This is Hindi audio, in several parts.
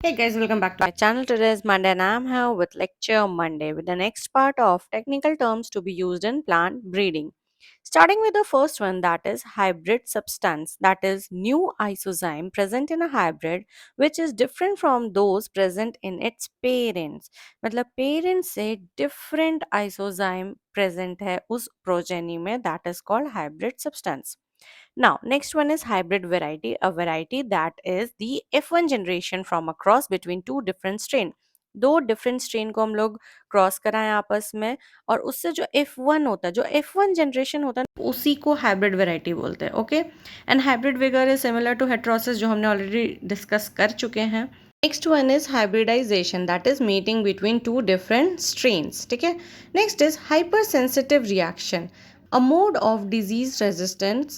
Hey guys, welcome back to my channel. Today is Monday and I'm here with Lecture Monday with the next part of technical terms to be used in plant breeding. Starting with the first one, that is hybrid substance, that is new isozyme present in a hybrid which is different from those present in its parents. मतलब parents से different isozyme present है उस progeny में, that is called hybrid substance. Now, next one is hybrid variety, a variety that is the F1 generation from a cross between two different strain. दो डिफरेंट स्ट्रेन को हम लोग क्रॉस कराएं आपस में, और उससे जो F1 होता है, जो F1 जनरेशन होता है, उसी को हाइब्रिड वेराइटी बोलते हैं. Okay, and hybrid vigour is similar to heterosis, जो हमने ऑलरेडी डिस्कस कर चुके हैं. Next one is hybridization, that is meeting between two different strains. ठीक है. Next is hyper sensitive reaction, a mode of disease resistance.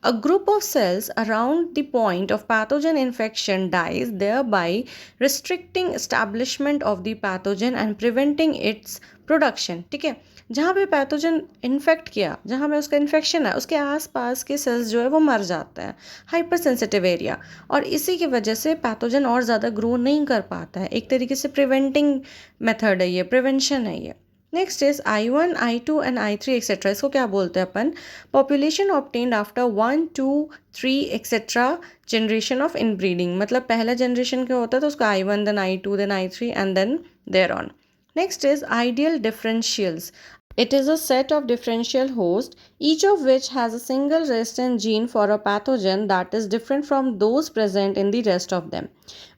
A group of cells around the point of pathogen infection dies, thereby restricting establishment of the pathogen and preventing its production. ठीक है. जहाँ पे पैथोजन इन्फेक्ट किया, जहाँ पे उसका इन्फेक्शन है, उसके आसपास के सेल्स जो है वो मर जाते हैं. हाइपर सेंसिटिव एरिया, और इसी की वजह से पैथोजन और ज़्यादा ग्रो नहीं कर पाता है. एक तरीके से प्रिवेंटिंग मेथड है ये, प्रिवेंशन है ये. Next is I1, I2 and I3 etcetera. इसको क्या बोलते हैं अपन? Population obtained after 1, 2, 3 etcetera generation of inbreeding. मतलब पहला जनरेशन क्या होता है तो उसका I1, then I2, then I3 and then there on. Next is ideal differentials. It is a set of differential hosts, each of which has a single resistant gene for a pathogen that is different from those present in the rest of them.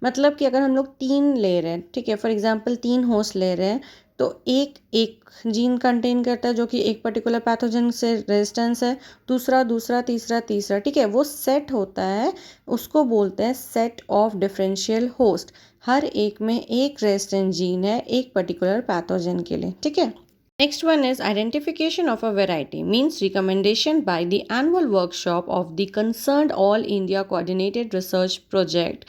मतलब कि अगर हम लोग तीन ले रहे हैं, ठीक है, फॉर एग्जांपल तीन होस्ट ले रहे हैं, तो एक एक जीन कंटेन करता है जो कि एक पर्टिकुलर पैथोजन से रेजिस्टेंस है, दूसरा दूसरा तीसरा तीसरा. ठीक है, वो सेट होता है, उसको बोलते हैं सेट ऑफ डिफरेंशियल होस्ट. हर एक में एक रेजिस्टेंट जीन है एक पर्टिकुलर पैथोजन के लिए. ठीक है. Next one is identification of a variety, means recommendation by the annual workshop of the concerned All India Coordinated Research Project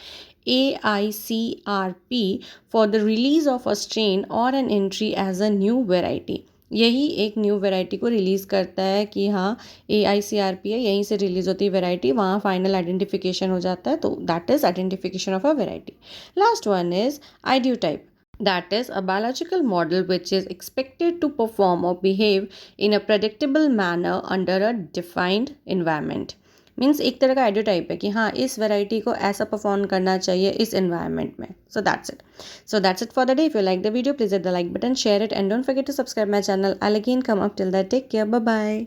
AICRP for the release of a strain or an entry as a new variety. यही एक न्यू वैरायटी को रिलीज़ करता है कि हाँ AICRP है, यहीं से रिलीज़ होती है वैरायटी, वहाँ फाइनल आइडेंटिफिकेशन हो जाता है, तो that is identification of a variety. Last one is ideotype, that is a biological model which is expected to perform or behave in a predictable manner under a defined environment. Means एक तरह का आइडियोटाइप है कि हाँ इस वैरायटी को ऐसा परफॉर्म करना चाहिए इस एनवायरनमेंट में. So that's it for the day. If you like the video, please hit the like button, share it, and don't forget to subscribe my channel. I again come up. Till that, take care, bye bye.